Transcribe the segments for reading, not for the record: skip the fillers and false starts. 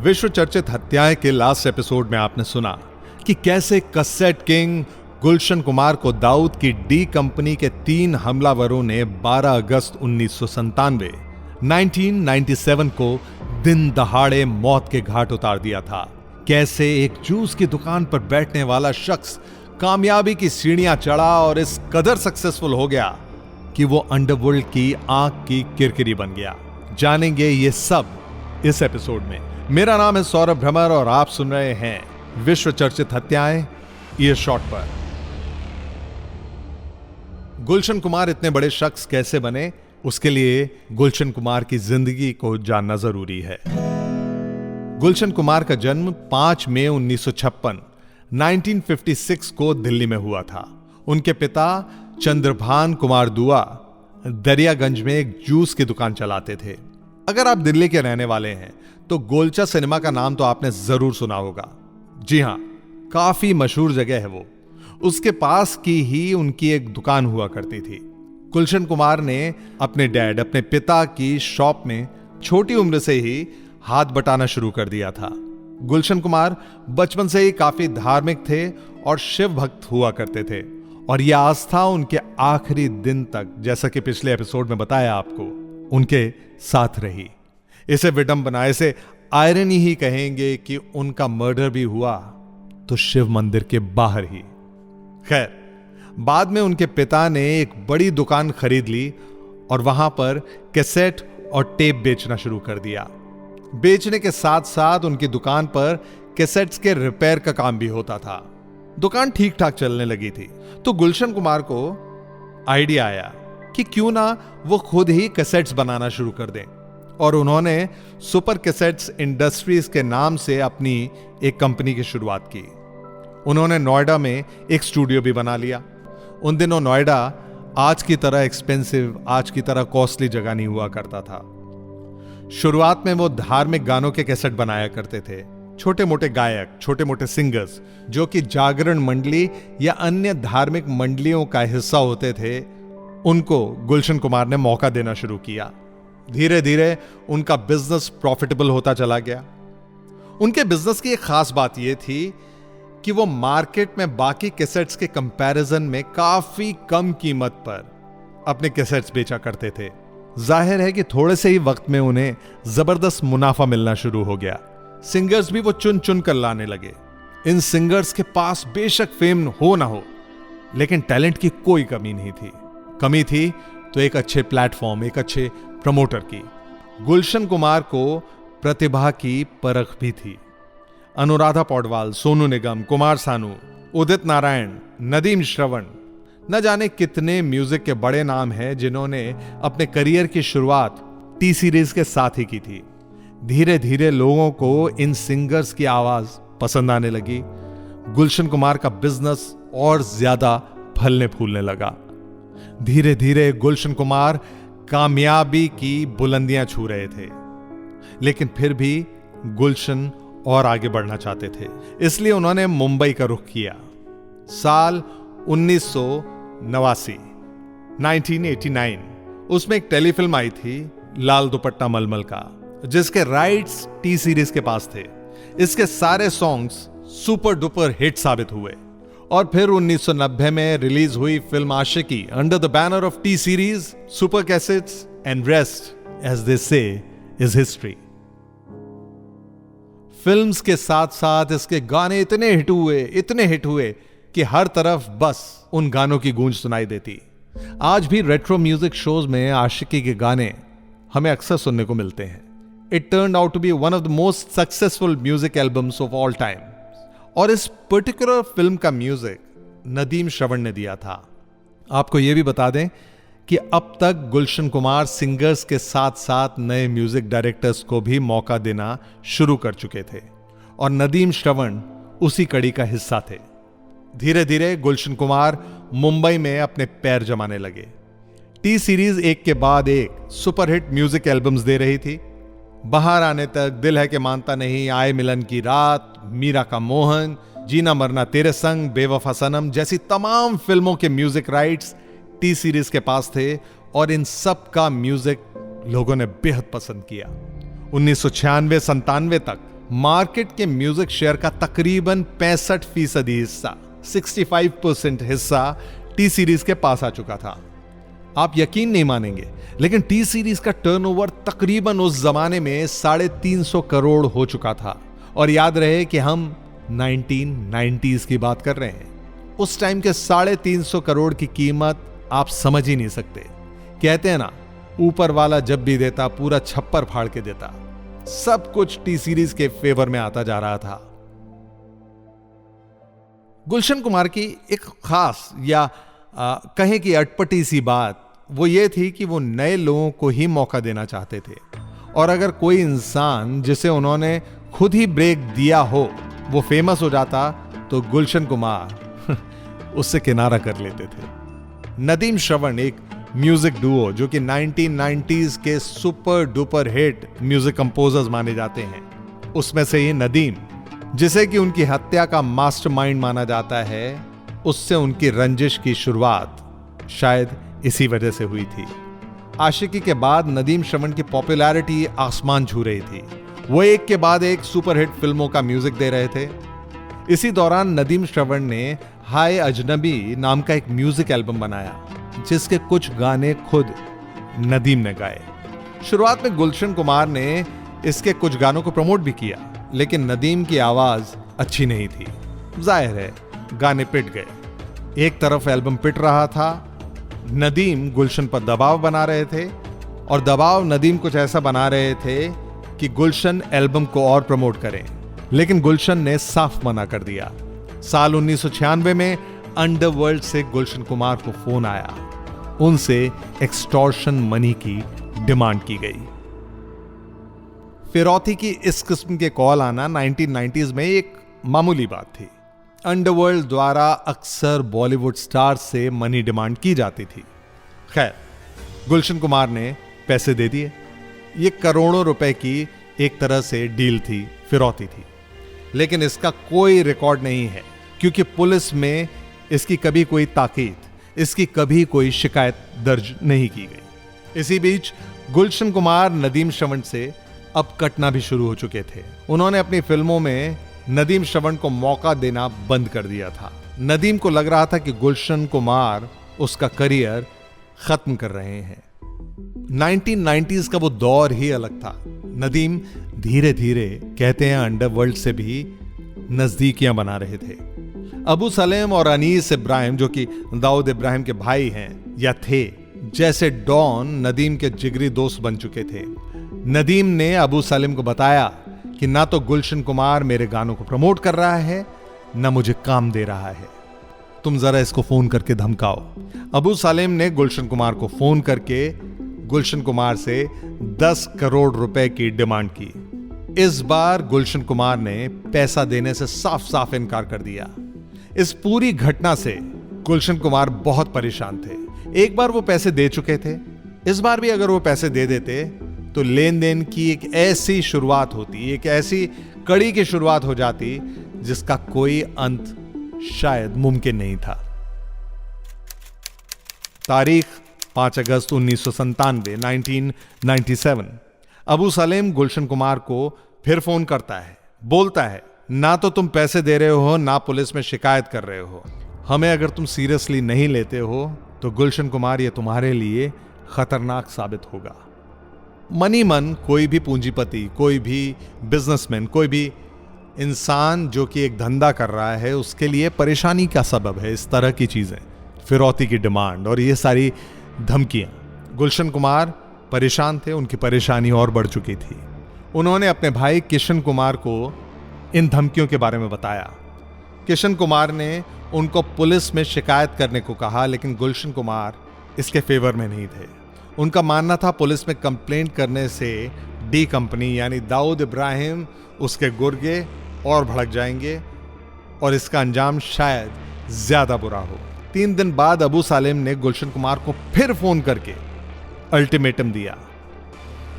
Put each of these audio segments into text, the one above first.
विश्व चर्चित हत्याएं के लास्ट एपिसोड में आपने सुना कि कैसे कैसेट किंग गुलशन कुमार को दाऊद की डी कंपनी के 3 हमलावरों ने 12 अगस्त 1997 को दिन दहाड़े मौत के घाट उतार दिया था। कैसे एक जूस की दुकान पर बैठने वाला शख्स कामयाबी की सीढ़ियां चढ़ा और इस कदर सक्सेसफुल हो गया कि वो अंडरवर्ल्ड की आंख की किरकिरी बन गया। जानेंगे ये सब इस एपिसोड में। मेरा नाम है सौरभ भ्रमर और आप सुन रहे हैं विश्व चर्चित हत्याएं ईयरशॉट पर। गुलशन कुमार इतने बड़े शख्स कैसे बने, उसके लिए गुलशन कुमार की जिंदगी को जानना जरूरी है। गुलशन कुमार का जन्म 5 मई 1956 को दिल्ली में हुआ था। उनके पिता चंद्रभान कुमार दुआ दरियागंज में एक जूस की दुकान चलाते थे। अगर आप दिल्ली के रहने वाले हैं तो गोलचा सिनेमा का नाम तो आपने जरूर सुना होगा। जी हां, काफी मशहूर जगह है वो। उसके पास की ही उनकी एक दुकान हुआ करती थी। गुलशन कुमार ने अपने पिता की शॉप में छोटी उम्र से ही हाथ बटाना शुरू कर दिया था। गुलशन कुमार बचपन से ही काफी धार्मिक थे और शिव भक्त हुआ करते थे, और यह आस्था उनके आखिरी दिन तक, जैसा कि पिछले एपिसोड में बताया आपको, उनके साथ रही। इसे विडंबना, इसे आयरनी ही कहेंगे कि उनका मर्डर भी हुआ तो शिव मंदिर के बाहर ही। खैर, बाद में उनके पिता ने एक बड़ी दुकान खरीद ली और वहां पर कैसेट और टेप बेचना शुरू कर दिया। बेचने के साथ साथ उनकी दुकान पर कैसेट्स के रिपेयर का काम भी होता था। दुकान ठीक ठाक चलने लगी थी तो गुलशन कुमार को आइडिया आया कि क्यों ना वो खुद ही कैसेट्स बनाना शुरू कर दें, और उन्होंने सुपर कैसेट्स इंडस्ट्रीज के नाम से अपनी एक कंपनी की शुरुआत की। उन्होंने नोएडा में एक स्टूडियो भी बना लिया। उन दिनों नोएडा आज की तरह एक्सपेंसिव, आज की तरह कॉस्टली जगह नहीं हुआ करता था। शुरुआत में वो धार्मिक गानों के कैसेट बनाया करते थे। छोटे मोटे गायक, छोटे मोटे सिंगर्स जो कि जागरण मंडली या अन्य धार्मिक मंडलियों का हिस्सा होते थे, उनको गुलशन कुमार ने मौका देना शुरू किया। धीरे धीरे उनका बिजनेस प्रॉफिटेबल होता चला गया। उनके बिजनेस की एक खास बात यह थी कि वो मार्केट में बाकी कैसेट्स के कंपैरिजन में काफी कम कीमत पर अपने कैसेट्स बेचा करते थे। जाहिर है कि थोड़े से ही वक्त में उन्हें जबरदस्त मुनाफा मिलना शुरू हो गया। सिंगर्स भी वो चुन चुन कर लाने लगे। इन सिंगर्स के पास बेशक फेम हो ना हो, लेकिन टैलेंट की कोई कमी नहीं थी। कमी थी तो एक अच्छे प्लेटफॉर्म, एक अच्छे प्रमोटर की। गुलशन कुमार को प्रतिभा की परख भी थी। अनुराधा पौडवाल, सोनू निगम, कुमार सानू, उदित नारायण, नदीम श्रवण, न जाने कितने म्यूजिक के बड़े नाम हैं जिन्होंने अपने करियर की शुरुआत टी सीरीज के साथ ही की थी। धीरे धीरे लोगों को इन सिंगर्स की आवाज पसंद आने लगी। गुलशन कुमार का बिजनेस और ज्यादा फलने फूलने लगा। धीरे धीरे गुलशन कुमार कामयाबी की बुलंदियां छू रहे थे, लेकिन फिर भी गुलशन और आगे बढ़ना चाहते थे। इसलिए उन्होंने मुंबई का रुख किया। साल 1989 उसमें एक टेलीफिल्म आई थी लाल दुपट्टा मलमल का, जिसके राइट्स टी सीरीज के पास थे। इसके सारे सॉन्ग्स सुपर डुपर हिट साबित हुए, और फिर 1990 में रिलीज हुई film Aashiqui under the banner of T series, super cassettes and rest as they say is history. Films के साथ साथ इसके गाने इतने हिट हुए कि हर तरफ बस उन गानों की गूंज सुनाई देती। आज भी रेट्रो म्यूजिक शोज में आशिकी के गाने हमें अक्सर सुनने को मिलते हैं। It turned out to be one of the most successful music albums of all time, और इस पर्टिकुलर फिल्म का म्यूजिक नदीम श्रवण ने दिया था। आपको यह भी बता दें कि अब तक गुलशन कुमार सिंगर्स के साथ साथ नए म्यूजिक डायरेक्टर्स को भी मौका देना शुरू कर चुके थे, और नदीम श्रवण उसी कड़ी का हिस्सा थे। धीरे धीरे गुलशन कुमार मुंबई में अपने पैर जमाने लगे। टी सीरीज एक के बाद एक सुपरहिट म्यूजिक एल्बम्स दे रही थी। बाहर आने तक, दिल है कि मानता नहीं, आए मिलन की रात, मीरा का मोहन, जीना मरना तेरे संग, बेवफा सनम जैसी तमाम फिल्मों के म्यूजिक राइट्स टी सीरीज के पास थे, और इन सब का म्यूजिक लोगों ने बेहद पसंद किया। 1996-97 तक मार्केट के म्यूजिक शेयर का तकरीबन 65% हिस्सा, 65% हिस्सा टी सीरीज के पास आ चुका था। आप यकीन नहीं मानेंगे, लेकिन टी सीरीज का टर्नओवर तकरीबन उस जमाने में 350 करोड़ हो चुका था। और याद रहे कि हम 1990s की बात कर रहे हैं। उस टाइम के 350 करोड़ की कीमत आप समझ ही नहीं सकते। कहते हैं ना, ऊपर वाला जब भी देता पूरा छप्पर फाड़ के देता। सब कुछ टी सीरीज के फेवर में आता जा रहा था। गुलशन कुमार की एक खास या कहें कि अटपटी सी बात वो ये थी कि वो नए लोगों को ही मौका देना चाहते थे। और अगर कोई इंसान जिसे उन्होंने खुद ही ब्रेक दिया हो वो फेमस हो जाता तो गुलशन कुमार उससे किनारा कर लेते थे। नदीम श्रवण एक म्यूजिक डुओ जो कि 1990s के super duper hit music composers माने जाते हैं, उसमें से ही नदीम, जिसे कि उनकी हत्या का मास्टरमाइंड माना जाता है, उससे उनकी रंजिश की शुरुआत शायद इसी वजह से हुई थी। आशिकी के बाद नदीम श्रवण की पॉपुलैरिटी आसमान छू रही थी। वो एक के बाद एक सुपरहिट फिल्मों का म्यूजिक दे रहे थे। इसी दौरान नदीम श्रवण ने हाय अजनबी नाम का एक म्यूजिक एल्बम बनाया, जिसके कुछ गाने खुद नदीम ने गाए। शुरुआत में गुलशन कुमार ने इसके कुछ गानों को प्रमोट भी किया, लेकिन नदीम की आवाज अच्छी नहीं थी। जाहिर है गाने पिट गए। एक तरफ एल्बम पिट रहा था, नदीम गुलशन पर दबाव बना रहे थे, और दबाव नदीम कुछ ऐसा बना रहे थे कि गुलशन एल्बम को और प्रमोट करें, लेकिन गुलशन ने साफ मना कर दिया। साल 1996 में अंडरवर्ल्ड से गुलशन कुमार को फोन आया। उनसे एक्सटॉर्शन मनी की डिमांड की गई। फिरौती की इस किस्म के कॉल आना 1990s में एक मामूली बात थी। अंडरवर्ल्ड द्वारा अक्सर बॉलीवुड स्टार से मनी डिमांड की जाती थी। खैर, गुलशन कुमार ने पैसे दे दिए। ये करोड़ों रुपए की एक तरह से डील थी, फिरौती थी। लेकिन इसका कोई रिकॉर्ड नहीं है, क्योंकि पुलिस में इसकी कभी कोई ताकीद, इसकी कभी कोई शिकायत दर्ज नहीं की गई। इसी बीच गुलशन कुमार नदीम श्रवण से अब कटना भी शुरू हो चुके थे। उन्होंने अपनी फिल्मों में नदीम श्रवण को मौका देना बंद कर दिया था। नदीम को लग रहा था कि गुलशन कुमार उसका करियर खत्म कर रहे हैं। 1990s का वो दौर ही अलग था। नदीम धीरे धीरे, कहते हैं, अंडरवर्ल्ड से भी नजदीकियां बना रहे थे। अबू सलेम और अनीस इब्राहिम, जो कि दाऊद इब्राहिम के भाई हैं या थे, जैसे डॉन नदीम के जिगरी दोस्त बन चुके थे। नदीम ने अबू सलेम को बताया कि ना तो गुलशन कुमार मेरे गानों को प्रमोट कर रहा है, ना मुझे काम दे रहा है, तुम जरा इसको फोन करके धमकाओ। अबू सलेम ने गुलशन कुमार को फोन करके गुलशन कुमार से 10 करोड़ रुपए की डिमांड की। इस बार गुलशन कुमार ने पैसा देने से साफ साफ इनकार कर दिया। इस पूरी घटना से गुलशन कुमार बहुत परेशान थे। एक बार वो पैसे दे चुके थे, इस बार भी अगर वो पैसे दे देते तो लेन देन की एक ऐसी शुरुआत होती, एक ऐसी कड़ी की शुरुआत हो जाती जिसका कोई अंत शायद मुमकिन नहीं था। तारीख 5 अगस्त 1997, 1997। अबू सलेम गुलशन कुमार को फिर फोन करता है, बोलता है, ना तो तुम पैसे दे रहे हो, ना पुलिस में शिकायत कर रहे हो। हमें अगर तुम सीरियसली नहीं लेते हो तो गुलशन कुमार, ये तुम्हारे लिए खतरनाक साबित होगा। मनी मन कोई भी पूंजीपति, कोई भी बिजनेसमैन, कोई भी इंसान जो कि एक धंधा कर रहा है, उसके लिए परेशानी का सबब है इस तरह की चीजें, फिरौती की डिमांड और ये सारी धमकियां। गुलशन कुमार परेशान थे, उनकी परेशानी और बढ़ चुकी थी। उन्होंने अपने भाई किशन कुमार को इन धमकियों के बारे में बताया। किशन कुमार ने उनको पुलिस में शिकायत करने को कहा, लेकिन गुलशन कुमार इसके फेवर में नहीं थे। उनका मानना था पुलिस में कंप्लेंट करने से डी कंपनी यानी दाऊद इब्राहिम, उसके गुर्गे और भड़क जाएंगे और इसका अंजाम शायद ज्यादा बुरा हो। 3 दिन बाद अबू सालेम ने गुलशन कुमार को फिर फोन करके अल्टीमेटम दिया।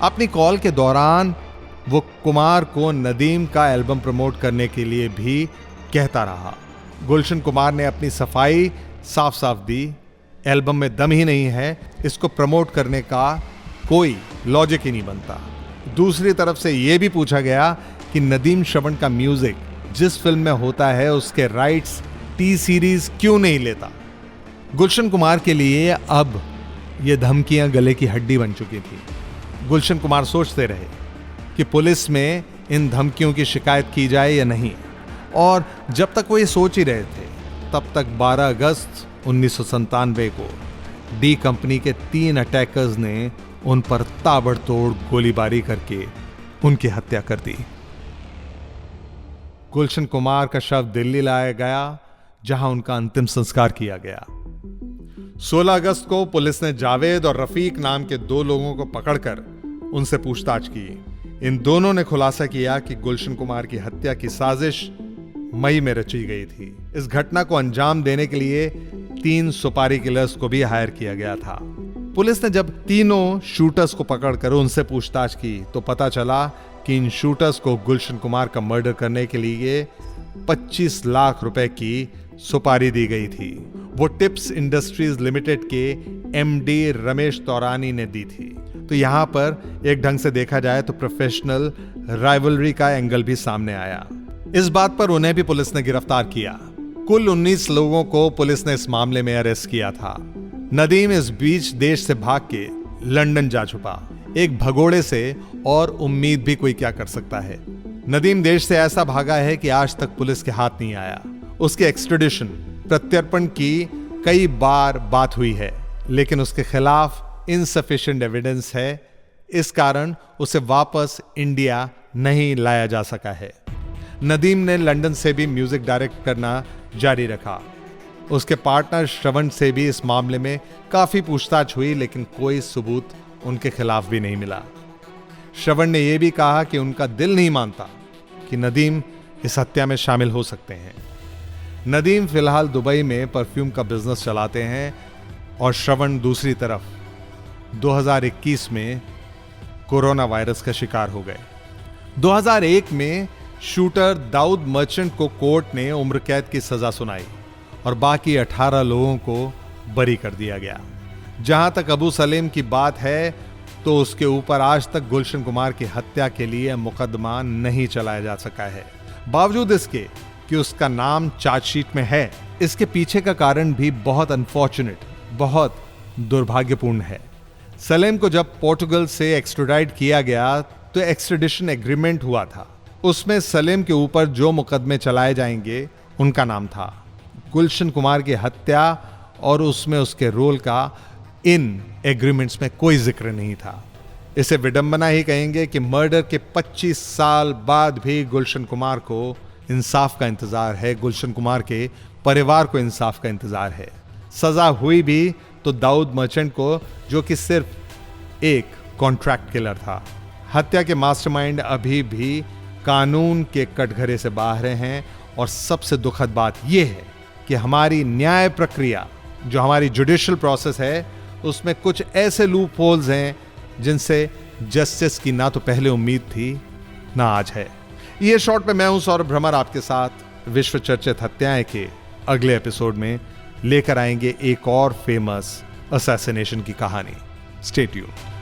अपनी कॉल के दौरान वो कुमार को नदीम का एल्बम प्रमोट करने के लिए भी कहता रहा। गुलशन कुमार ने अपनी सफाई साफ साफ दी, एल्बम में दम ही नहीं है, इसको प्रमोट करने का कोई लॉजिक ही नहीं बनता। दूसरी तरफ से यह भी पूछा गया कि नदीम श्रवण का म्यूजिक जिस फिल्म में होता है उसके राइट्स टी सीरीज क्यों नहीं लेता। गुलशन कुमार के लिए अब ये धमकियां गले की हड्डी बन चुकी थी। गुलशन कुमार सोचते रहे कि पुलिस में इन धमकियों की शिकायत की जाए या नहीं, और जब तक वो ये सोच ही रहे थे तब तक 12 अगस्त 1997 को डी कंपनी के 3 अटैकर्स ने उन पर ताबड़तोड़ गोलीबारी करके उनकी हत्या कर दी। गुलशन कुमार का शव दिल्ली लाया गया, जहां उनका अंतिम संस्कार किया गया। 16 अगस्त को पुलिस ने जावेद और रफीक नाम के 2 लोगों को पकड़कर उनसे पूछताछ की। इन दोनों ने खुलासा किया कि गुलशन कुमार की हत्या की साजिश मई में रची गई थी। इस घटना को अंजाम देने के लिए 3 सुपारी किलर्स को भी हायर किया गया था। पुलिस ने जब तीनों शूटर्स को पकड़कर उनसे पूछताछ की तो पता चला कि इन शूटर्स को गुलशन कुमार का मर्डर करने के लिए 25 लाख रुपए की सुपारी दी गई थी। वो टिप्स इंडस्ट्रीज लिमिटेड के एमडी रमेश तौरानी ने दी थी। तो यहां पर एक ढंग से देखा जाए तो प्रोफेशनल राइवलरी का एंगल भी सामने आया। इस बात पर उन्हें भी पुलिस ने गिरफ्तार किया। कुल 19 लोगों को पुलिस ने इस मामले में अरेस्ट किया था। नदीम इस बीच देश से भाग के लंदन जा छुपा। एक भगोड़े से और उम्मीद भी कोई क्या कर सकता है। नदीम देश से ऐसा भागा है कि आज तक पुलिस के हाथ नहीं आया। उसके एक्सट्रेडिशन प्रत्यर्पण की कई बार बात हुई है, लेकिन उसके खिलाफ इनसफिशिएंट एविडेंस है। इस कारण उसे वापस इंडिया नहीं लाया जा सका है। नदीम ने लंदन से भी म्यूजिक डायरेक्ट करना जारी रखा। उसके पार्टनर श्रवण से भी इस मामले में काफी पूछताछ हुई, लेकिन कोई सबूत उनके खिलाफ भी नहीं मिला। श्रवण ने यह भी कहा कि उनका दिल नहीं मानता कि नदीम इस हत्या में शामिल हो सकते हैं। नदीम फिलहाल दुबई में परफ्यूम का बिजनेस चलाते हैं और श्रवण दूसरी तरफ 2021 में कोरोना वायरस का शिकार हो गए। 2001 में शूटर दाऊद मर्चेंट को कोर्ट ने उम्र कैद की सजा सुनाई और बाकी 18 लोगों को बरी कर दिया गया। जहां तक अबू सलीम की बात है तो उसके ऊपर आज तक गुलशन कुमार की हत्या के लिए मुकदमा नहीं चलाया जा सका है। बावजूद इसके कि उसका नाम चार्जशीट में है, इसके पीछे का कारण भी बहुत अनफॉर्चुनेट, बहुत दुर्भाग्यपूर्ण है। सलीम को जब पोर्टुगल से एक्सट्राडाइट किया गया तो एक्सट्रेडिशन एग्रीमेंट हुआ था। उसमें सलीम के ऊपर जो मुकदमे चलाए जाएंगे उनका नाम था। गुलशन कुमार की हत्या और उसमें उसके रोल का इन एग्रीमेंट्स में कोई जिक्र नहीं था। इसे विडंबना ही कहेंगे कि मर्डर के 25 साल बाद भी गुलशन कुमार को इंसाफ का इंतजार है। गुलशन कुमार के परिवार को इंसाफ का इंतजार है। सजा हुई भी तो दाऊद मर्चेंट को, जो कि सिर्फ एक कॉन्ट्रैक्ट किलर था। हत्या के मास्टरमाइंड अभी भी कानून के कटघरे से बाहर हैं। और सबसे दुखद बात यह है कि हमारी न्याय प्रक्रिया, जो हमारी जुडिशियल प्रोसेस है, उसमें कुछ ऐसे लूप होल्स हैं जिनसे जस्टिस की ना तो पहले उम्मीद थी ना आज है। ये शॉर्ट पे मैं हूं सौरभ भ्रमर, आपके साथ विश्व चर्चित हत्याएं के अगले एपिसोड में लेकर आएंगे एक और फेमस असैसिनेशन की कहानी। Stay tuned.